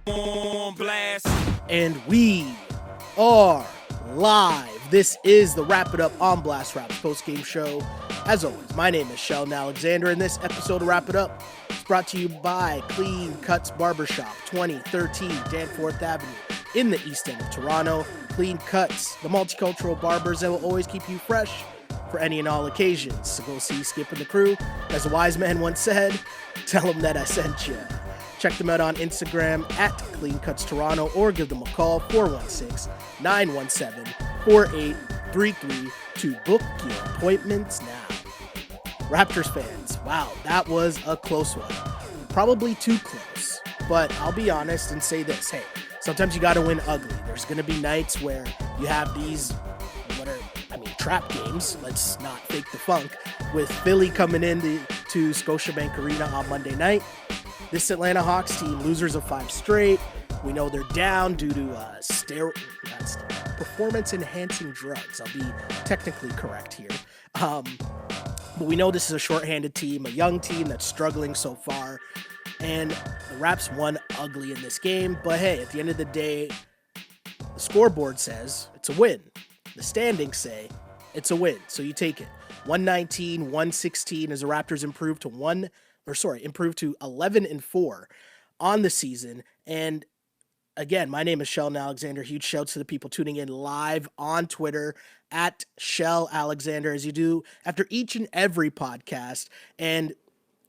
On blast. And we are live. This is the Wrap It Up on Blast Raps post-game show. As always, my name is Sheldon Alexander, and this episode of Wrap It Up is brought to you by Clean Cuts Barbershop, 2013 Danforth Avenue in the East End of Toronto. Clean Cuts, the multicultural barbers that will always keep you fresh for any and all occasions. So go see Skip and the crew. As a wise man once said, tell them that I sent you. Check them out on Instagram at Clean Cuts Toronto or give them a call, 416-917-4833 to book your appointments now. Raptors fans, wow, that was a close one. Probably too close, but I'll be honest and say this. Hey, sometimes you got to win ugly. There's going to be nights where you have these, trap games. Let's not fake the funk. With Philly coming in to Scotiabank Arena on Monday night. This Atlanta Hawks team, losers of 5 straight. We know they're down due to performance-enhancing drugs. I'll be technically correct here. But we know this is a shorthanded team, a young team that's struggling so far. And the Raps won ugly in this game. But hey, at the end of the day, the scoreboard says it's a win. The standings say it's a win. So you take it. 119-116 as the Raptors improved to 11-4 on the season. And again, my name is Sheldon Alexander. Huge shouts to the people tuning in live on Twitter at Shell Alexander, as you do after each and every podcast. And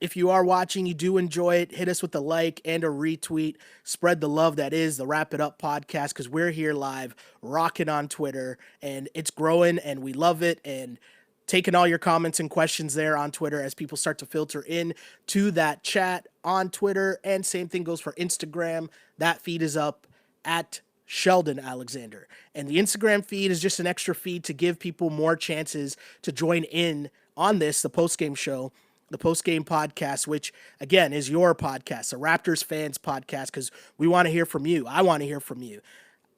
if you are watching, you do enjoy it, hit us with a like and a retweet. Spread the love that is the Wrap It Up podcast, because we're here live, rocking on Twitter, and it's growing, and we love it. And taking all your comments and questions there on Twitter as people start to filter in to that chat on Twitter. And same thing goes for Instagram. That feed is up at Sheldon Alexander. And the Instagram feed is just an extra feed to give people more chances to join in on this, the post-game show, the post-game podcast, which, again, is your podcast, a Raptors fans podcast, because we want to hear from you. I want to hear from you.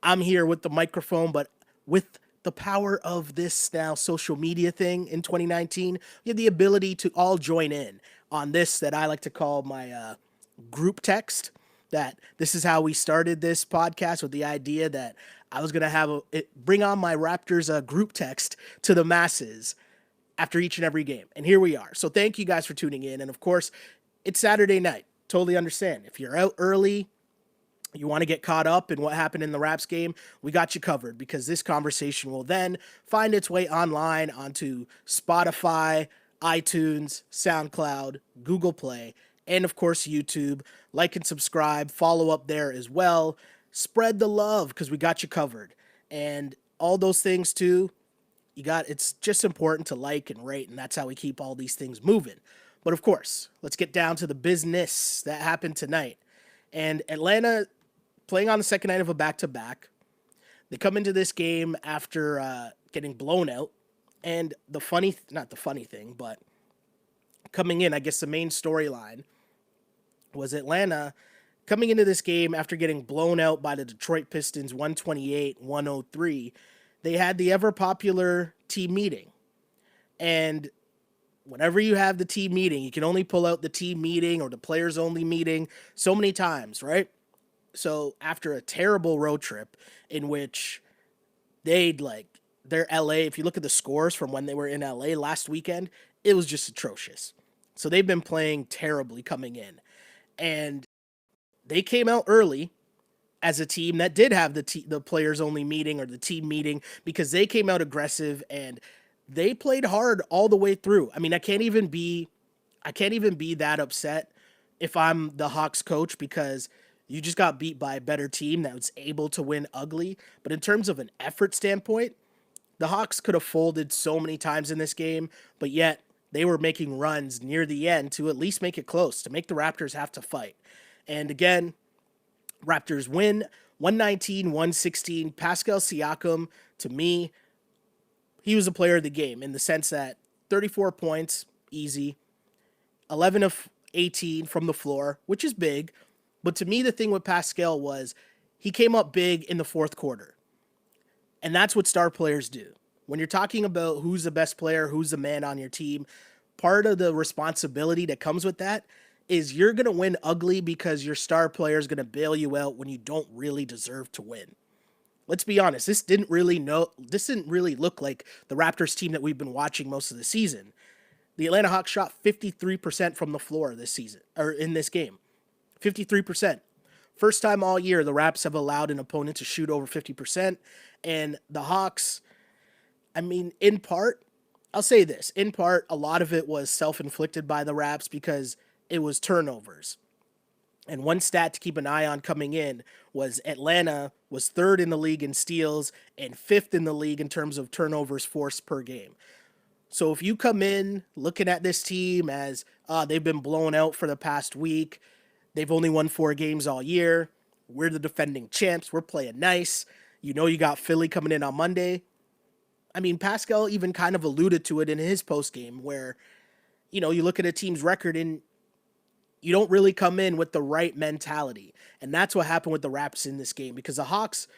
I'm here with the microphone, but with the power of this now social media thing in 2019, we have the ability to all join in on this that I like to call my group text. That this is how we started this podcast, with the idea that I was going to bring on my Raptors group text to the masses after each and every game. And here we are. So thank you guys for tuning in. And of course, it's Saturday night. Totally understand. If you're out early, you want to get caught up in what happened in the Raps game, we got you covered, because this conversation will then find its way online onto Spotify, iTunes, SoundCloud, Google Play, and of course YouTube. Like and subscribe, follow up there as well. Spread the love, because we got you covered. And all those things too, it's just important to like and rate, and that's how we keep all these things moving. But of course, let's get down to the business that happened tonight. And Atlanta, playing on the second night of a back-to-back, they come into this game after getting blown out. And coming in, I guess the main storyline was Atlanta coming into this game after getting blown out by the Detroit Pistons 128-103. They had the ever-popular team meeting. And whenever you have the team meeting, you can only pull out the team meeting or the players-only meeting so many times, right? So after a terrible road trip in which their LA, if you look at the scores from when they were in LA last weekend, it was just atrocious. So they've been playing terribly coming in. And they came out early as a team that did have the players-only meeting or the team meeting, because they came out aggressive and they played hard all the way through. I mean, I can't even be that upset if I'm the Hawks coach, because you just got beat by a better team that was able to win ugly. But in terms of an effort standpoint, the Hawks could have folded so many times in this game, but yet they were making runs near the end to at least make it close, to make the Raptors have to fight. And again, Raptors win 119-116. Pascal Siakam, to me, he was a player of the game in the sense that 34 points, easy, 11 of 18 from the floor, which is big. But to me, the thing with Pascal was he came up big in the fourth quarter. And that's what star players do. When you're talking about who's the best player, who's the man on your team, part of the responsibility that comes with that is you're going to win ugly because your star player is going to bail you out when you don't really deserve to win. Let's be honest, this didn't really look like the Raptors team that we've been watching most of the season. The Atlanta Hawks shot 53% from the floor this season, or in this game. 53%. First time all year the Raps have allowed an opponent to shoot over 50%. And the Hawks, I mean, in part, I'll say this, in part, a lot of it was self-inflicted by the Raps because it was turnovers. And one stat to keep an eye on coming in was Atlanta was third in the league in steals and fifth in the league in terms of turnovers forced per game. So if you come in looking at this team as they've been blown out for the past week, they've only won 4 games all year, we're the defending champs, we're playing nice, you know you got Philly coming in on Monday. I mean, Pascal even kind of alluded to it in his post game where, you know, you look at a team's record and you don't really come in with the right mentality. And that's what happened with the Raps in this game because the Hawks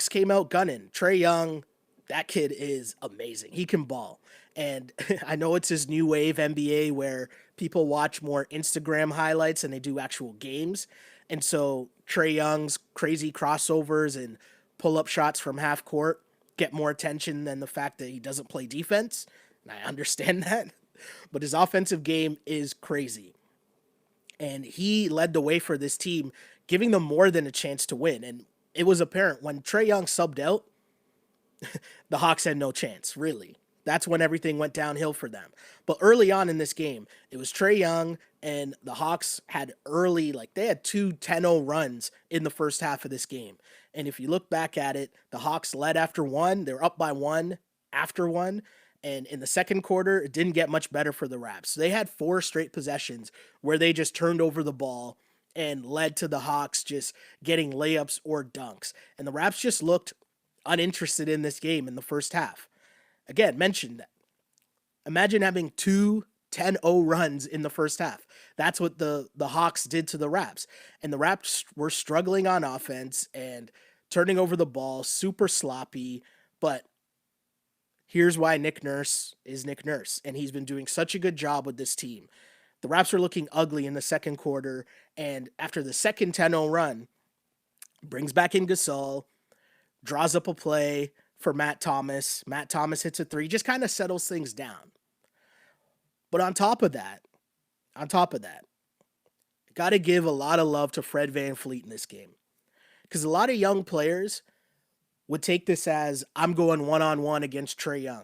came out gunning. Trae Young, that kid is amazing. He can ball. And I know it's his new wave NBA where people watch more Instagram highlights than they do actual games. And so Trae Young's crazy crossovers and pull-up shots from half court get more attention than the fact that he doesn't play defense. And I understand that. But his offensive game is crazy. And he led the way for this team, giving them more than a chance to win. And it was apparent when Trae Young subbed out, the Hawks had no chance, really. That's when everything went downhill for them. But early on in this game, it was Trae Young, and the Hawks had they had 2 10-0 runs in the first half of this game. And if you look back at it, the Hawks led after 1. They were up by 1 after 1. And in the second quarter, it didn't get much better for the Raps. So they had 4 straight possessions where they just turned over the ball and led to the Hawks just getting layups or dunks. And the Raps just looked uninterested in this game in the first half. Again, mentioned that. Imagine having 2 10-0 runs in the first half. That's what the Hawks did to the Raps. And the Raps were struggling on offense and turning over the ball, super sloppy. But here's why Nick Nurse is Nick Nurse. And he's been doing such a good job with this team. The Raps are looking ugly in the second quarter. And after the second 10-0 run, brings back in Gasol, draws up a play for Matt Thomas. Matt Thomas hits a 3, just kind of settles things down. But on top of that, got to give a lot of love to Fred VanVleet in this game. Because a lot of young players would take this as, I'm going one-on-one against Trae Young.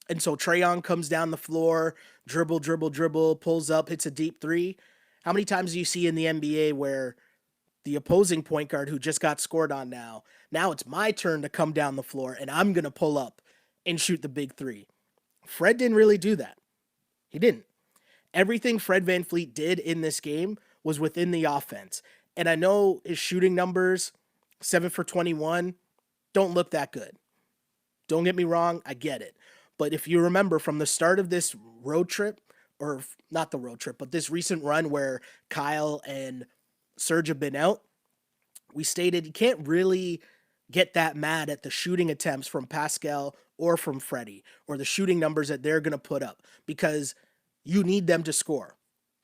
And so Trae Young comes down the floor, dribble, pulls up, hits a deep 3. How many times do you see in the NBA where the opposing point guard who just got scored on now it's my turn to come down the floor and I'm going to pull up and shoot the big 3? Fred didn't really do that. He didn't. Everything Fred VanVleet did in this game was within the offense. And I know his shooting numbers, 7 for 21, don't look that good. Don't get me wrong, I get it. But if you remember from the start of this road trip, or not the road trip, but this recent run where Kyle and Serge have been out, we stated you can't really get that mad at the shooting attempts from Pascal or from Freddie, or the shooting numbers that they're going to put up, because you need them to score.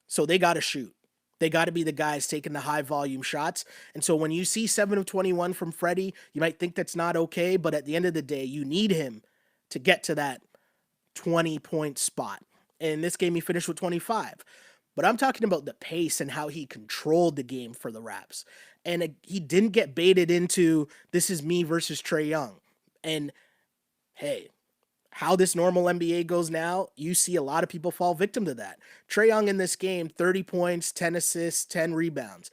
So they got to shoot. They got to be the guys taking the high volume shots. And so when you see 7 of 21 from Freddie, you might think that's not okay, but at the end of the day, you need him to get to that 20-point spot. And in this game, he finished with 25. But I'm talking about the pace and how he controlled the game for the Raps. And he didn't get baited into, this is me versus Trae Young. And hey, how this normal NBA goes now, you see a lot of people fall victim to that. Trae Young in this game, 30 points, 10 assists, 10 rebounds,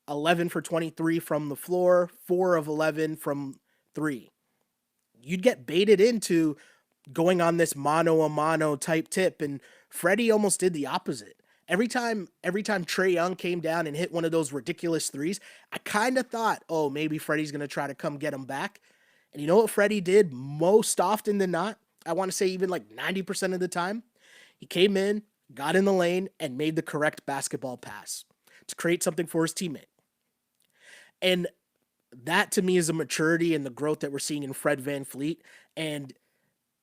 11 for 23 from the floor, 4 of 11 from 3. You'd get baited into going on this mano-a-mano type tip, and Freddie almost did the opposite. Every time Trae Young came down and hit one of those ridiculous 3s, I kind of thought, oh, maybe Freddie's going to try to come get him back. And you know what Freddie did most often than not? I want to say even like 90% of the time. He came in, got in the lane, and made the correct basketball pass to create something for his teammate. And that to me is a maturity and the growth that we're seeing in Fred VanVleet. And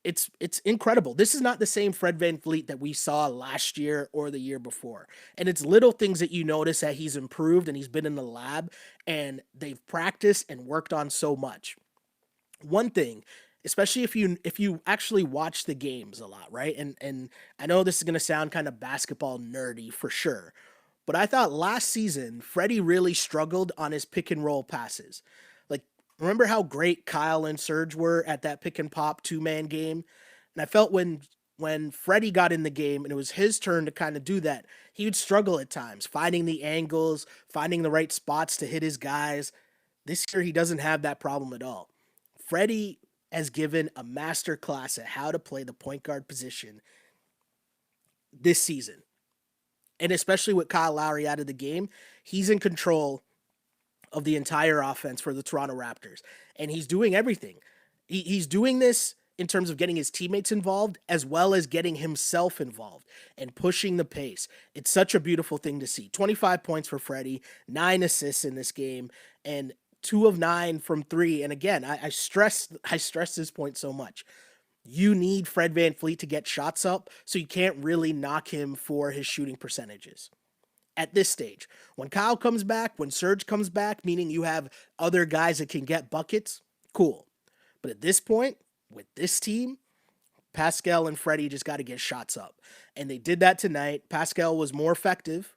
it's incredible. This is not the same Fred VanVleet that we saw last year or the year before. And it's little things that you notice that he's improved and he's been in the lab and they've practiced and worked on so much. One thing, especially if you actually watch the games a lot, right? And I know this is going to sound kind of basketball nerdy for sure, but I thought last season Freddie really struggled on his pick and roll passes. Like, remember how great Kyle and Serge were at that pick and pop two-man game? And I felt when Freddie got in the game and it was his turn to kind of do that, he would struggle at times, finding the angles, finding the right spots to hit his guys. This year he doesn't have that problem at all. Freddie has given a master class at how to play the point guard position this season. And especially with Kyle Lowry out of the game, he's in control of the entire offense for the Toronto Raptors. And he's doing everything. He's doing this in terms of getting his teammates involved as well as getting himself involved and pushing the pace. It's such a beautiful thing to see. 25 points for Freddie, 9 assists in this game, and 2 of 9 from 3. And again, I stress this point so much. You need Fred VanVleet to get shots up, so you can't really knock him for his shooting percentages at this stage. When Kyle comes back, when Serge comes back, meaning you have other guys that can get buckets, cool. But at this point, with this team, Pascal and Freddie just got to get shots up. And they did that tonight. Pascal was more effective,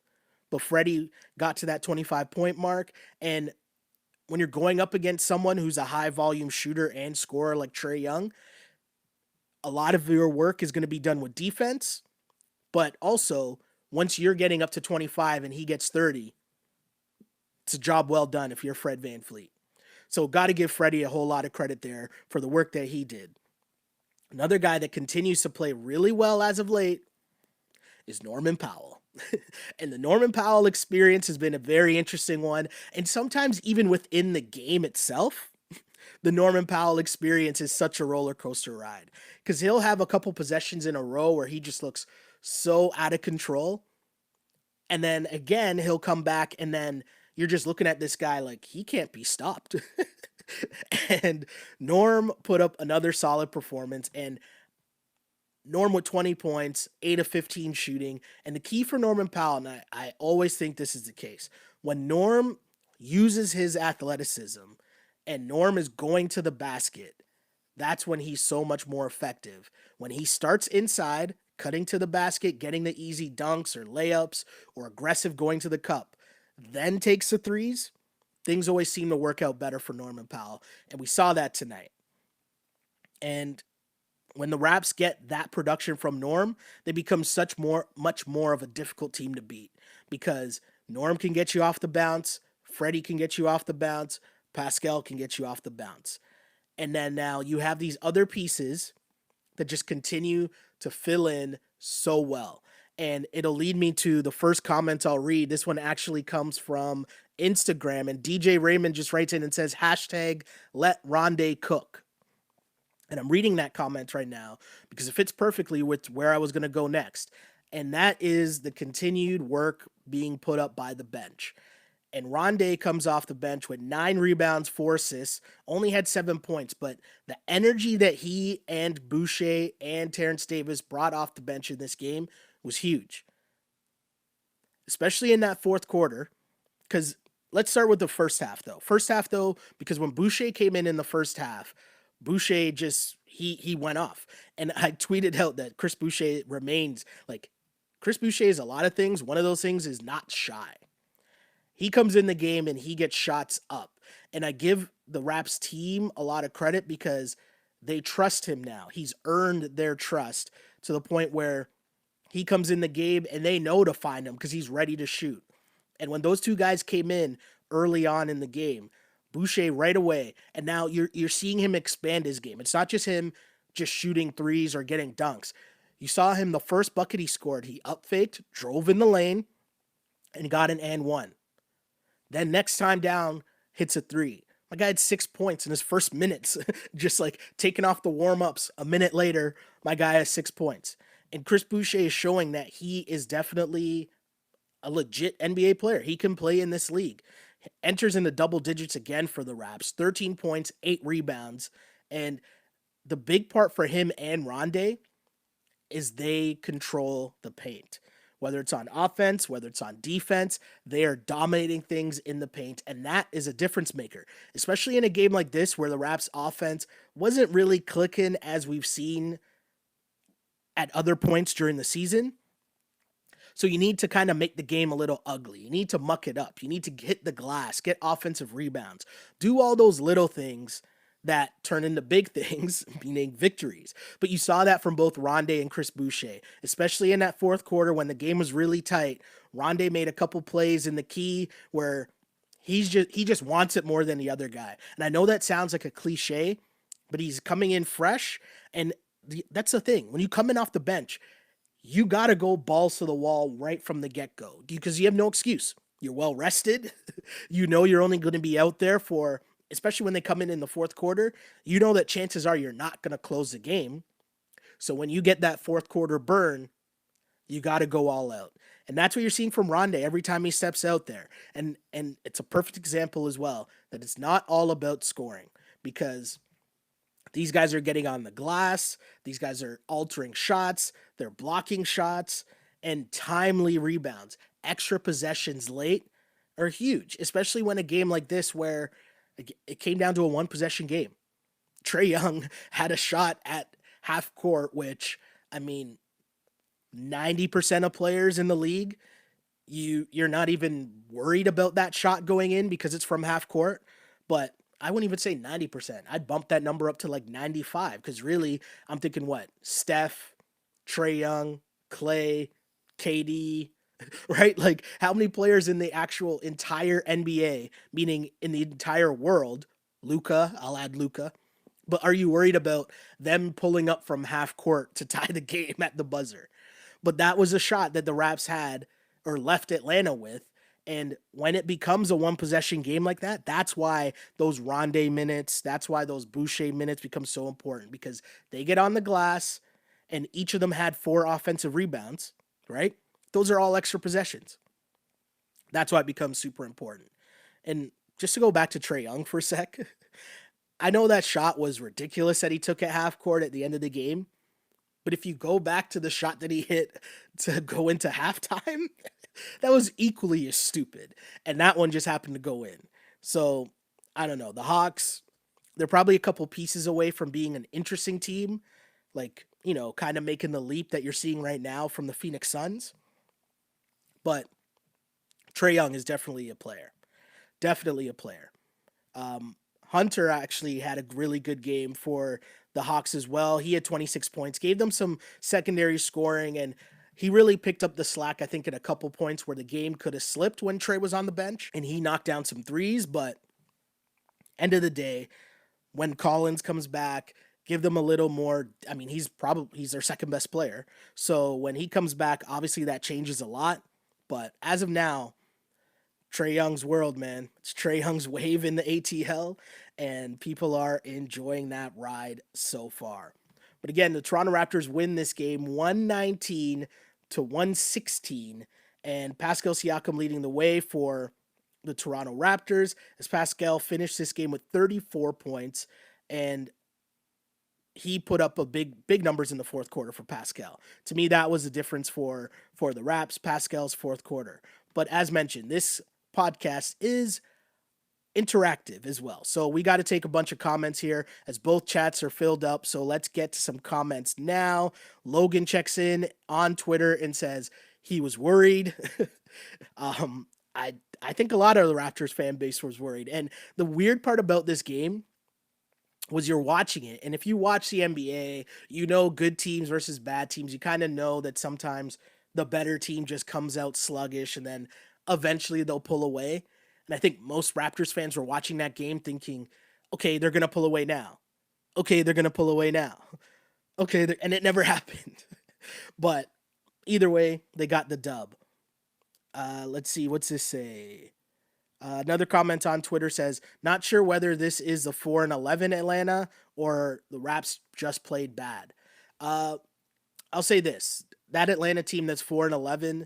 but Freddie got to that 25-point mark. And when you're going up against someone who's a high volume shooter and scorer like Trae Young, a lot of your work is going to be done with defense, but also once you're getting up to 25 and he gets 30, it's a job well done if you're Fred VanVleet. So got to give Freddie a whole lot of credit there for the work that he did. Another guy that continues to play really well as of late is Norman Powell. And the Norman Powell experience has been a very interesting one. And sometimes even within the game itself, the Norman Powell experience is such a roller coaster ride. Because he'll have a couple possessions in a row where he just looks so out of control. And then again, he'll come back and then you're just looking at this guy like he can't be stopped. And Norm put up another solid performance. And Norm with 20 points, 8 of 15 shooting. And the key for Norman Powell, and I always think this is the case, when Norm uses his athleticism and Norm is going to the basket, that's when he's so much more effective. When he starts inside, cutting to the basket, getting the easy dunks or layups or aggressive going to the cup, then takes the threes, things always seem to work out better for Norman Powell. And we saw that tonight. And when the Raps get that production from Norm, they become much more of a difficult team to beat because Norm can get you off the bounce, Freddie can get you off the bounce, Pascal can get you off the bounce. And then now you have these other pieces that just continue to fill in so well. And it'll lead me to the first comment I'll read. This one actually comes from Instagram, and DJ Raymond just writes in and says, hashtag let Rondé cook. And I'm reading that comment right now because it fits perfectly with where I was going to go next. And that is the continued work being put up by the bench. And Rondé comes off the bench with 9 rebounds, 4 assists, only had 7 points. But the energy that he and Boucher and Terrence Davis brought off the bench in this game was huge. Especially in that fourth quarter. Because let's start with the first half, though. First half, though, because when Boucher came in the first half, Boucher just, he went off. And I tweeted out that Chris Boucher remains, like, Chris Boucher is a lot of things. One of those things is not shy. He comes in the game and he gets shots up. And I give the Raps team a lot of credit because they trust him now. He's earned their trust to the point where he comes in the game and they know to find him because he's ready to shoot. And when those two guys came in early on in the game, Boucher right away, and now you're seeing him expand his game. It's not just him just shooting threes or getting dunks. You saw him, the first bucket he scored, he up faked, drove in the lane, and got an and one. Then next time down, hits a 3. My guy had 6 points in his first minutes, just like taking off the warm-ups. A minute later, my guy has 6 points. And Chris Boucher is showing that he is definitely a legit NBA player. He can play in this league. Enters into double digits again for the Raps. 13 points, 8 rebounds. And the big part for him and Rondé is they control the paint. Whether it's on offense, whether it's on defense, they are dominating things in the paint, and that is a difference maker, especially in a game like this where the Raps offense wasn't really clicking as we've seen at other points during the season. So you need to kind of make the game a little ugly. You need to muck it up. You need to hit the glass, get offensive rebounds, do all those little things that turn into big things, meaning victories. But you saw that from both Rondé and Chris Boucher, especially in that fourth quarter when the game was really tight. Rondé made a couple plays in the key where he just wants it more than the other guy. And I know that sounds like a cliche, but he's coming in fresh, and that's the thing. When you come in off the bench, you got to go balls to the wall right from the get-go because you have no excuse. You're well rested. You know you're only going to be out there for, especially when they come in the fourth quarter, you know that chances are you're not going to close the game. So when you get that fourth quarter burn, you got to go all out. And that's what you're seeing from Rondé every time he steps out there. And it's a perfect example as well that it's not all about scoring, because these guys are getting on the glass. These guys are altering shots. They're blocking shots and timely rebounds. Extra possessions late are huge, especially when a game like this where it came down to a one possession game. Trae Young had a shot at half court, which, I mean, 90% of players in the league, you're not even worried about that shot going in because it's from half court. But I wouldn't even say 90%. I'd bump that number up to like 95 because really I'm thinking what? Steph, Trae Young, Clay, KD, right? Like how many players in the actual entire NBA, meaning in the entire world, Luka, I'll add Luka, but are you worried about them pulling up from half court to tie the game at the buzzer? But that was a shot that the Raps had or left Atlanta with. And when it becomes a one possession game like that, that's why those Rondé minutes, that's why those Boucher minutes become so important, because they get on the glass and each of them had 4 offensive rebounds, right? Those are all extra possessions. That's why it becomes super important. And just to go back to Trae Young for a sec, I know that shot was ridiculous that he took at half court at the end of the game. But if you go back to the shot that he hit to go into halftime, that was equally as stupid. And that one just happened to go in. So I don't know. The Hawks, they're probably a couple pieces away from being an interesting team, like, you know, kind of making the leap that you're seeing right now from the Phoenix Suns. But Trae Young is definitely a player. Definitely a player. Hunter actually had a really good game for the Hawks as well. He had 26 points, gave them some secondary scoring, and he really picked up the slack, I think, in a couple points where the game could have slipped when Trae was on the bench, and he knocked down some threes. But end of the day, when Collins comes back, give them a little more. I mean, he's their second best player. So when he comes back, obviously that changes a lot. But as of now, Trae Young's world, man. It's Trae Young's wave in the ATL, and people are enjoying that ride so far. But again, the Toronto Raptors win this game 119 to 116, and Pascal Siakam leading the way for the Toronto Raptors as Pascal finished this game with 34 points, and he put up a big numbers in the fourth quarter for Pascal. To me, that was the difference for the Raps, Pascal's fourth quarter. But as mentioned, this podcast is interactive as well. So we got to take a bunch of comments here as both chats are filled up. So let's get to some comments now. Logan checks in on Twitter and says he was worried. I think a lot of the Raptors fan base was worried. And the weird part about this game was you're watching it. And if you watch the NBA, you know good teams versus bad teams. You kind of know that sometimes the better team just comes out sluggish and then eventually they'll pull away. And I think most Raptors fans were watching that game thinking, okay, they're going to pull away now. Okay, they're going to pull away now. Okay, and it never happened. But either way, they got the dub. Let's see, what's this say? Another comment on Twitter says, not sure whether this is the 4-11 Atlanta or the Raps just played bad. I'll say this. That Atlanta team that's 4-11,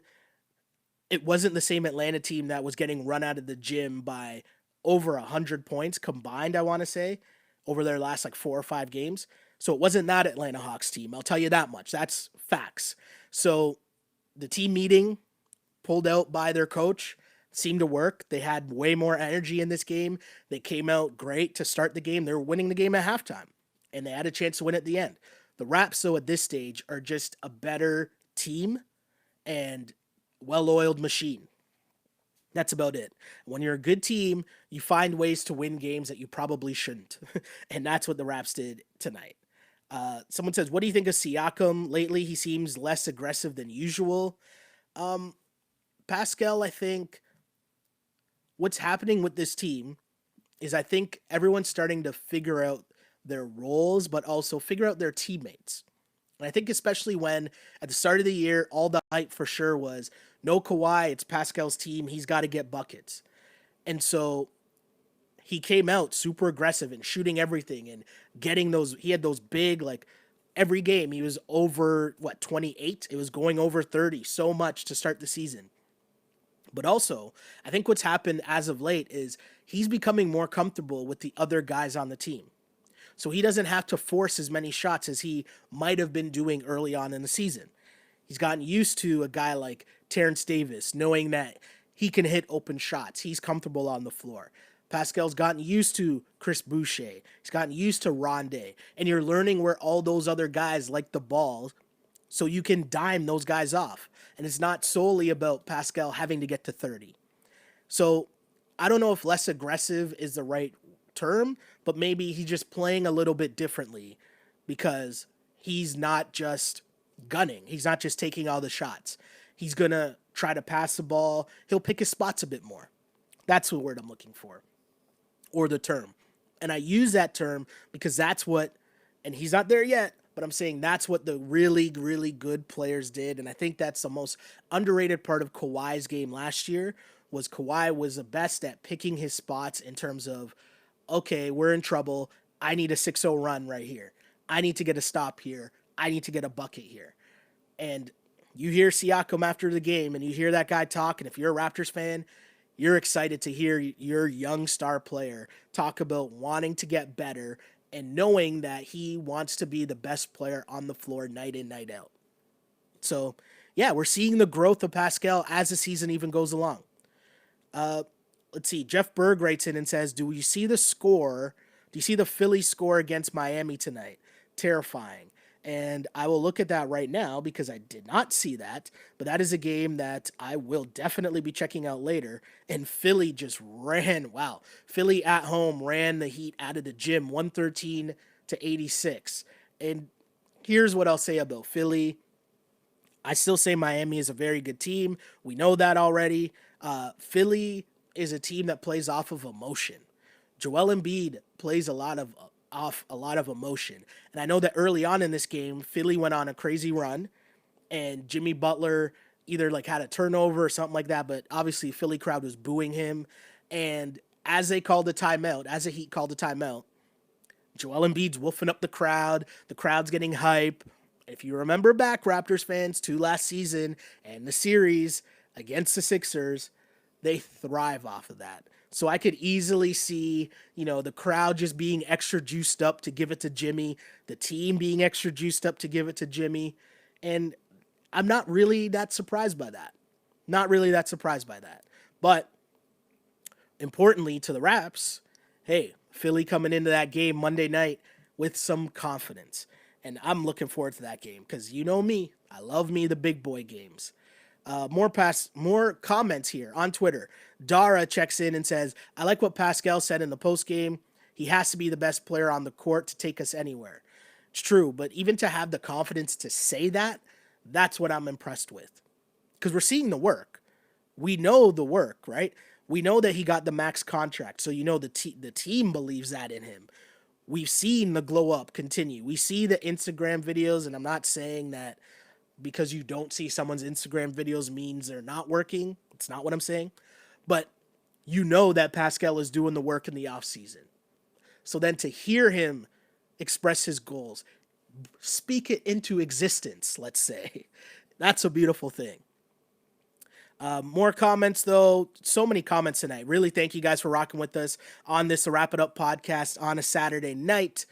it wasn't the same Atlanta team that was getting run out of the gym by over 100 points combined, I want to say, over their last like 4 or 5 games. So it wasn't that Atlanta Hawks team. I'll tell you that much. That's facts. So the team meeting pulled out by their coach seemed to work. They had way more energy in this game. They came out great to start the game. They were winning the game at halftime, and they had a chance to win at the end. The Raps, though, at this stage are just a better team and well-oiled machine. That's about it. When you're a good team, you find ways to win games that you probably shouldn't. And that's what the Raps did tonight. Someone says, what do you think of Siakam lately? He seems less aggressive than usual. Um, Pascal, I think what's happening with this team is I think everyone's starting to figure out their roles, but also figure out their teammates. And I think especially when at the start of the year, all the hype for sure was no Kawhi, it's Pascal's team. He's got to get buckets. And so he came out super aggressive and shooting everything and getting those. He had those big, like every game, he was over, 28? It was going over 30 so much to start the season. But also, I think what's happened as of late is he's becoming more comfortable with the other guys on the team. So he doesn't have to force as many shots as he might have been doing early on in the season. He's gotten used to a guy like Terrence Davis, knowing that he can hit open shots. He's comfortable on the floor. Pascal's gotten used to Chris Boucher. He's gotten used to Rondé. And you're learning where all those other guys like the ball so you can dime those guys off. And it's not solely about Pascal having to get to 30. So I don't know if less aggressive is the right term, but maybe he's just playing a little bit differently because he's not just gunning. He's not just taking all the shots. He's going to try to pass the ball. He'll pick his spots a bit more. That's the word I'm looking for, or the term. And I use that term because that's what, and he's not there yet, but I'm saying that's what the really, really good players did. And I think that's the most underrated part of Kawhi's game last year was Kawhi was the best at picking his spots in terms of, okay, we're in trouble. I need a 6-0 run right here. I need to get a stop here. I need to get a bucket here. And you hear Siakam after the game and you hear that guy talk, and if you're a Raptors fan, you're excited to hear your young star player talk about wanting to get better and knowing that he wants to be the best player on the floor night in, night out. So, yeah, we're seeing the growth of Pascal as the season even goes along. Let's see. Jeff Berg writes in and says, do you see the score? Do you see the Philly score against Miami tonight? Terrifying. And I will look at that right now because I did not see that. But that is a game that I will definitely be checking out later. And Philly just ran. Wow. Philly at home ran the Heat out of the gym 113-86. And here's what I'll say about Philly. I still say Miami is a very good team. We know that already. Philly is a team that plays off of emotion. Joel Embiid plays off a lot of emotion. And I know that early on in this game, Philly went on a crazy run and Jimmy Butler either like had a turnover or something like that, but obviously Philly crowd was booing him. And as they called the timeout, as the Heat called the timeout, Joel Embiid's wolfing up the crowd's getting hype. If you remember back, Raptors fans, to last season and the series against the Sixers, they thrive off of that. So I could easily see, the crowd just being extra juiced up to give it to Jimmy, the team being extra juiced up to give it to Jimmy. And I'm not really that surprised by that. Not really that surprised by that. But importantly to the Raps, hey, Philly coming into that game Monday night with some confidence. And I'm looking forward to that game because you know me, I love me the big boy games. More comments here on Twitter. Dara checks in and says, I like what Pascal said in the post game. He has to be the best player on the court to take us anywhere. It's true, but even to have the confidence to say that, that's what I'm impressed with. Because we're seeing the work. We know the work, right? We know that he got the max contract, so the team believes that in him. We've seen the glow up continue. We see the Instagram videos, and I'm not saying that because you don't see someone's Instagram videos means they're not working. It's not what I'm saying. But you know that Pascal is doing the work in the offseason. So then to hear him express his goals, speak it into existence, let's say, that's a beautiful thing. More comments, though. So many comments tonight. Really thank you guys for rocking with us on this Wrap It Up podcast on a Saturday night.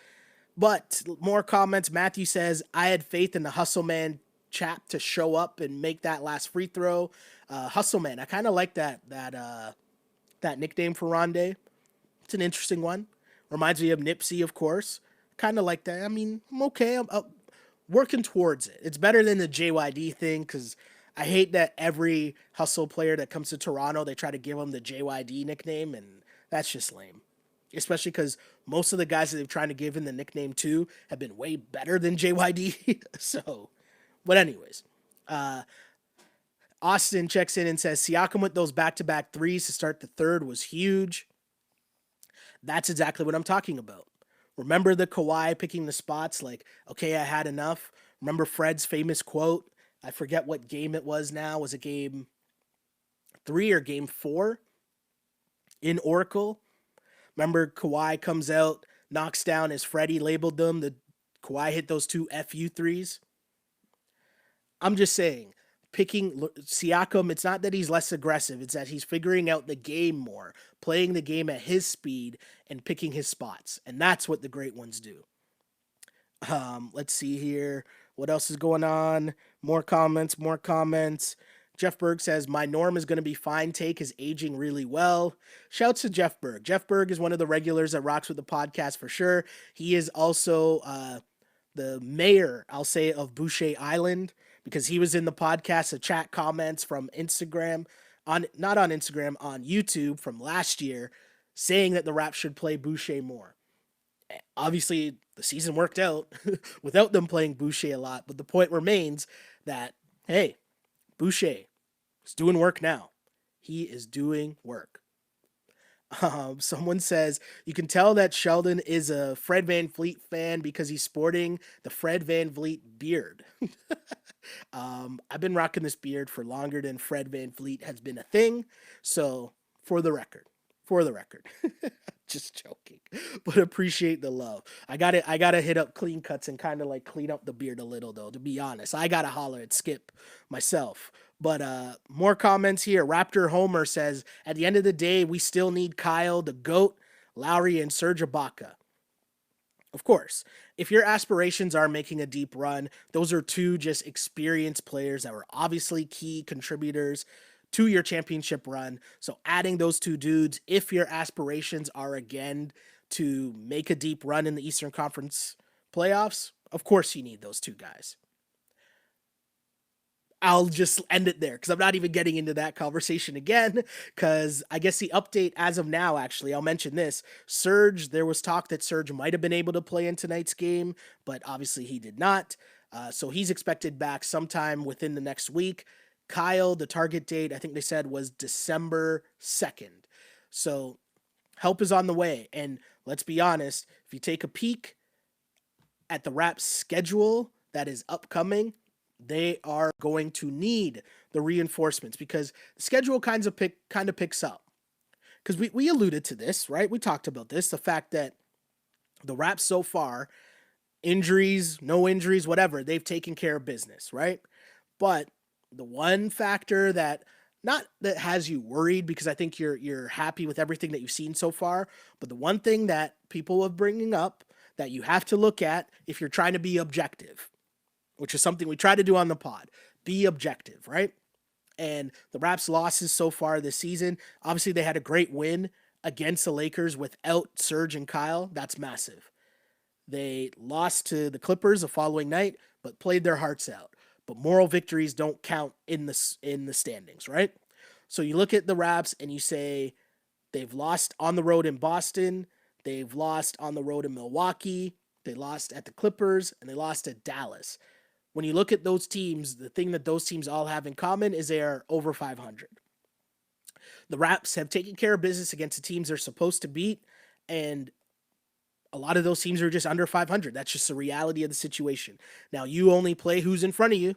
But more comments. Matthew says, I had faith in the Hustle Man chap to show up and make that last free throw. Hustle Man, I kind of like that nickname for Rondé. It's an interesting one. Reminds me of Nipsey, of course. Kind of like that. I mean, I'm okay. I'm working towards it. It's better than the JYD thing because I hate that every hustle player that comes to Toronto, they try to give them the JYD nickname, and that's just lame. Especially because most of the guys that they've tried to give him the nickname to have been way better than JYD. So, but anyways, Austin checks in and says Siakam with those back-to-back threes to start the third was huge. That's exactly what I'm talking about. Remember the Kawhi picking the spots like, okay, I had enough. Remember Fred's famous quote? I forget what game it was now. Was it game 3 or game 4 in Oracle? Remember Kawhi comes out, knocks down as Freddie labeled them. The Kawhi hit those 2 FU threes. I'm just saying, picking Siakam, it's not that he's less aggressive, it's that he's figuring out the game more, playing the game at his speed and picking his spots. And that's what the great ones do. Let's see here. What else is going on? More comments, more comments. Jeff Berg says, my norm is going to be fine. Take is aging really well. Shouts to Jeff Berg. Jeff Berg is one of the regulars that rocks with the podcast for sure. He is also the mayor, I'll say, of Boucher Island because he was in the podcast, the chat comments from Instagram, not on Instagram, on YouTube from last year, saying that the Raps should play Boucher more. Obviously, the season worked out without them playing Boucher a lot, but the point remains that, hey, Boucher is doing work now. He is doing work. Someone says, you can tell that Sheldon is a Fred VanVleet fan because he's sporting the Fred VanVleet beard. I've been rocking this beard for longer than Fred VanVleet has been a thing. So, for the record, just joking, but appreciate the love. I gotta hit up clean cuts and kind of like clean up the beard a little though, to be honest. I gotta holler at Skip myself. But more comments here. Raptor Homer says, at the end of the day, we still need Kyle, the GOAT, Lowry, and Serge Ibaka. Of course, if your aspirations are making a deep run, those are 2 just experienced players that were obviously key contributors to your championship run. So adding those 2 dudes, if your aspirations are again to make a deep run in the Eastern Conference playoffs, of course you need those 2 guys. I'll just end it there because I'm not even getting into that conversation again. Because I guess the update as of now, actually, I'll mention this. Serge, there was talk that Serge might have been able to play in tonight's game, but obviously he did not. So he's expected back sometime within the next week. Kyle, the target date, I think they said was December 2nd. So help is on the way. And let's be honest, if you take a peek at the Raps schedule that is upcoming, they are going to need the reinforcements because the schedule kind of picks up. Because we alluded to this, right? We talked about this, the fact that the Raps so far, injuries, no injuries, whatever, they've taken care of business, right? But the one factor that not that has you worried because I think you're happy with everything that you've seen so far, but the one thing that people are bringing up that you have to look at if you're trying to be objective, which is something we try to do on the pod, be objective, right? And the Raps' losses so far this season, obviously they had a great win against the Lakers without Serge and Kyle. That's massive. They lost to the Clippers the following night, but played their hearts out. But moral victories don't count in the standings, right? So you look at the Raps and you say they've lost on the road in Boston, they've lost on the road in Milwaukee, they lost at the Clippers, and they lost at Dallas. When you look at those teams, the thing that those teams all have in common is they are over 500. The Raps have taken care of business against the teams they're supposed to beat, and a lot of those teams are just under 500. That's just the reality of the situation. Now, you only play who's in front of you,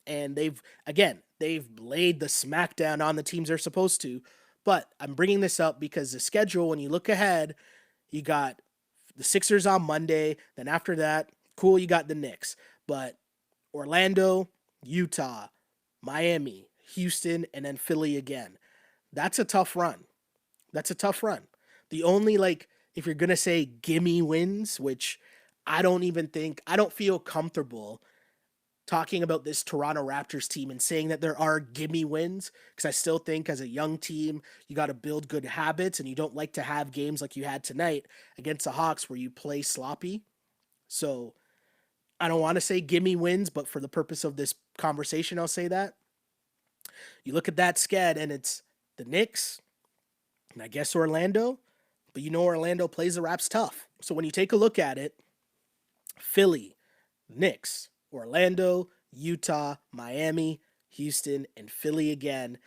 and they've laid the smackdown on the teams they're supposed to. But I'm bringing this up because the schedule, when you look ahead, you got the Sixers on Monday. Then after that, cool, you got the Knicks. But Orlando, Utah, Miami, Houston, and then Philly again. That's a tough run. The only, if you're going to say gimme wins, which I don't feel comfortable talking about this Toronto Raptors team and saying that there are gimme wins, because I still think as a young team, you got to build good habits, and you don't like to have games like you had tonight against the Hawks where you play sloppy. So I don't want to say gimme wins, but for the purpose of this conversation, I'll say that. You look at that sched and it's the Knicks and I guess Orlando, but Orlando plays the Raps tough. So when you take a look at it, Philly, Knicks, Orlando, Utah, Miami, Houston, and Philly again.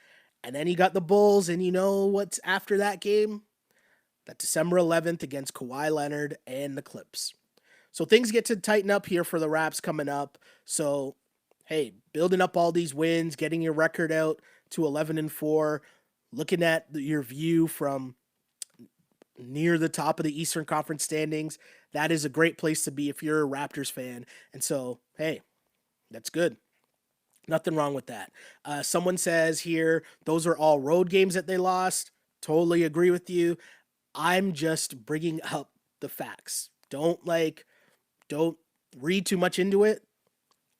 And then you got the Bulls, and you know what's after that game? That December 11th against Kawhi Leonard and the Clips. So things get to tighten up here for the Raps coming up. So, hey, building up all these wins, getting your record out to 11-4, looking at your view from near the top of the Eastern Conference standings, that is a great place to be if you're a Raptors fan. And so, hey, that's good. Nothing wrong with that. Someone says here, those are all road games that they lost. Totally agree with you. I'm just bringing up the facts. Don't read too much into it.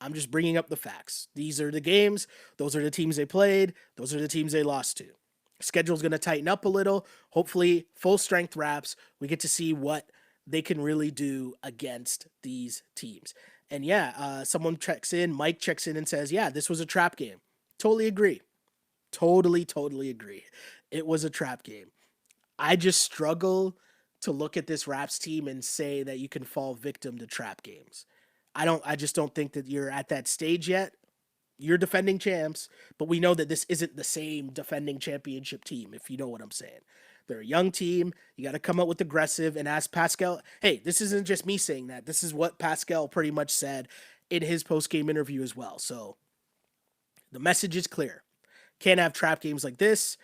I'm just bringing up the facts. These are the games. Those are the teams they played. Those are the teams they lost to. Schedule's going to tighten up a little. Hopefully, full strength Raps. We get to see what they can really do against these teams. And yeah, someone checks in. Mike checks in and says, yeah, this was a trap game. Totally agree. Totally agree. It was a trap game. I just struggle to look at this Raps team and say that you can fall victim to trap games. I just don't think that you're at that stage yet. You're defending champs, but we know that this isn't the same defending championship team, if you know what I'm saying. They're a young team. You got to come out with aggressive and ask Pascal. Hey, this isn't just me saying that. This is what Pascal pretty much said in his post-game interview as well. So the message is clear. Can't have trap games like this,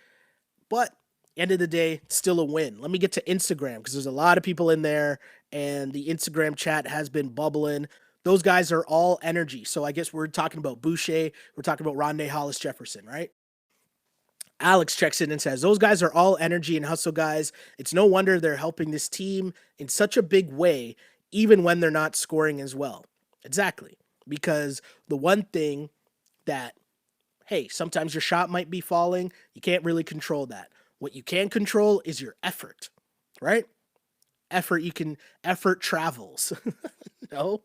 but end of the day, it's still a win. Let me get to Instagram because there's a lot of people in there, and the Instagram chat has been bubbling. Those guys are all energy. So I guess we're talking about Boucher. We're talking about Rondé Hollis Jefferson, right? Alex checks in and says, those guys are all energy and hustle guys. It's no wonder they're helping this team in such a big way, even when they're not scoring as well. Exactly. Because the one thing that, hey, sometimes your shot might be falling. You can't really control that. What you can control is your effort, right? Effort travels. No?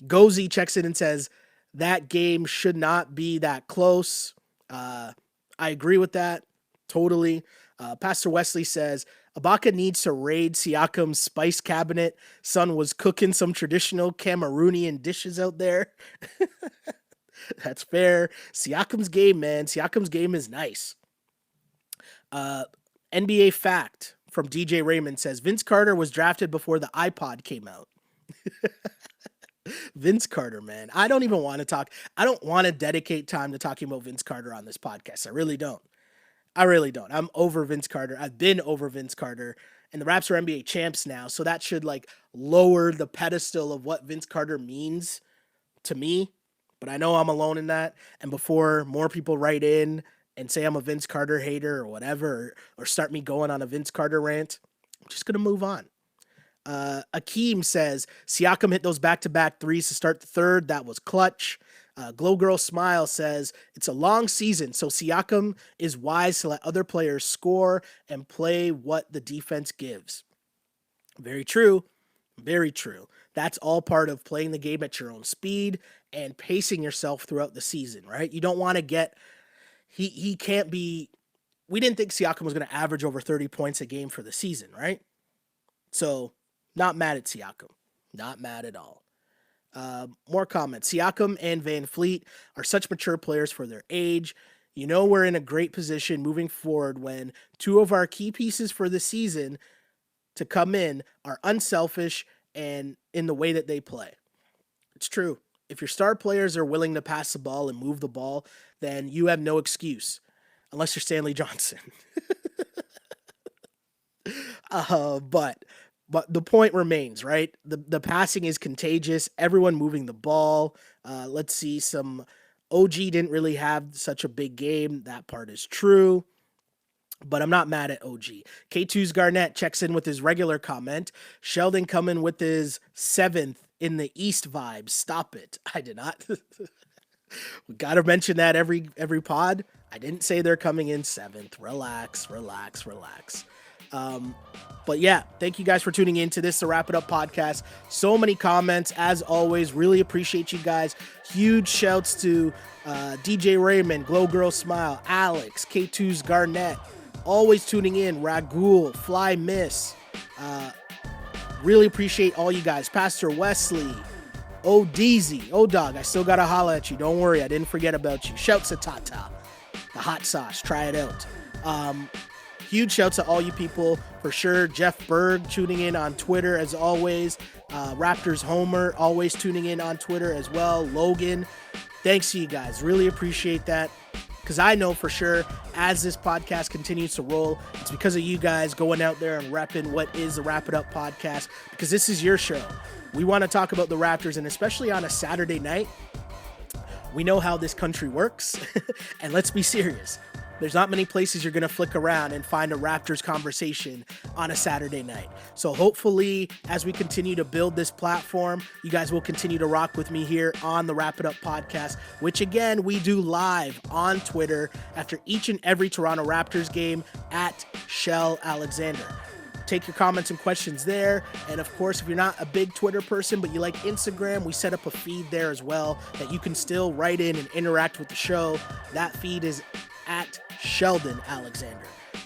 Gozy checks in and says, that game should not be that close. I agree with that. Totally. Pastor Wesley says, Ibaka needs to raid Siakam's spice cabinet. Son was cooking some traditional Cameroonian dishes out there. That's fair. Siakam's game, man. Siakam's game is nice. NBA fact from DJ Raymond says, Vince Carter was drafted before the iPod came out. Vince Carter, man. I don't even want to talk. I don't want to dedicate time to talking about Vince Carter on this podcast. I really don't. I'm over Vince Carter. I've been over Vince Carter, and the Raps are NBA champs now. So that should lower the pedestal of what Vince Carter means to me. But I know I'm alone in that. And before more people write in and say I'm a Vince Carter hater or whatever, or start me going on a Vince Carter rant, I'm just going to move on. Akeem says, Siakam hit those back-to-back threes to start the third. That was clutch. Glow Girl Smile says, it's a long season, so Siakam is wise to let other players score and play what the defense gives. Very true. Very true. That's all part of playing the game at your own speed and pacing yourself throughout the season, right? You don't want to get... He can't be... We didn't think Siakam was going to average over 30 points a game for the season, right? So... not mad at Siakam. Not mad at all. More comments. Siakam and VanVleet are such mature players for their age. We're in a great position moving forward when two of our key pieces for the season to come in are unselfish and in the way that they play. It's true. If your star players are willing to pass the ball and move the ball, then you have no excuse. Unless you're Stanley Johnson. But the point remains, right? The passing is contagious. Everyone moving the ball. Let's see, OG didn't really have such a big game. That part is true. but I'm not mad at OG. K2's Garnett checks in with his regular comment. Sheldon coming with his 7th in the East vibes. Stop it. I did not. We got to mention that every pod. I didn't say they're coming in 7th. Relax. But yeah, thank you guys for tuning in to this, the Wrap It Up podcast. So many comments, as always. Really appreciate you guys. Huge shouts to DJ Raymond, Glow Girl Smile, Alex, K2's Garnett, always tuning in, Ragul, Fly Miss. Really appreciate all you guys. Pastor Wesley, Deezy, Dog, I still gotta holla at you. Don't worry, I didn't forget about you. Shouts to Tata, the hot sauce. Try it out. Huge shouts to all you people for sure. Jeff Berg tuning in on Twitter as always. Raptors Homer always tuning in on Twitter as well. Logan, thanks to you guys. Really appreciate that. Because I know for sure as this podcast continues to roll, it's because of you guys going out there and repping what is the Wrap It Up podcast. Because this is your show. We want to talk about the Raptors, and especially on a Saturday night. We know how this country works. And let's be serious. There's not many places you're going to flick around and find a Raptors conversation on a Saturday night. So hopefully, as we continue to build this platform, you guys will continue to rock with me here on the Wrap It Up podcast, which again, we do live on Twitter after each and every Toronto Raptors game at Shell Alexander. Take your comments and questions there. And of course, if you're not a big Twitter person, but you like Instagram, we set up a feed there as well that you can still write in and interact with the show. That feed is at Sheldon Alexander.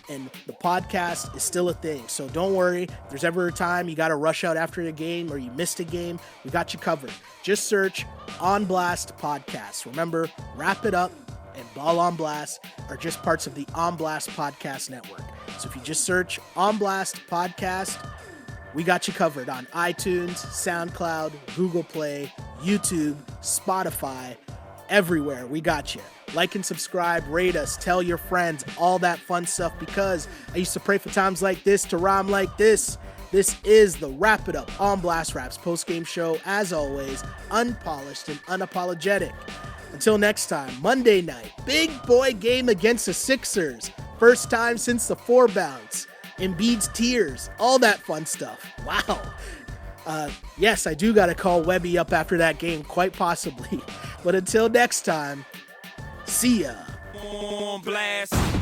And the podcast is still a thing. So don't worry. If there's ever a time you got to rush out after a game or you missed a game, we got you covered. Just search On Blast Podcast. Remember, Wrap It Up and Ball on Blast are just parts of the On Blast Podcast Network. So if you just search On Blast Podcast, we got you covered on iTunes, SoundCloud, Google Play, YouTube, Spotify, everywhere. We got you. Like and subscribe, rate us, tell your friends, all that fun stuff, because I used to pray for times like this to rhyme like this. This is the Wrap It Up On Blast Raps post-game show, as always, unpolished and unapologetic. Until next time, Monday night, big boy game against the Sixers. First time since the 4 bounce. Embiid's tears, all that fun stuff. Wow. Yes, I do got to call Webby up after that game, quite possibly. But until next time, see ya. On blast.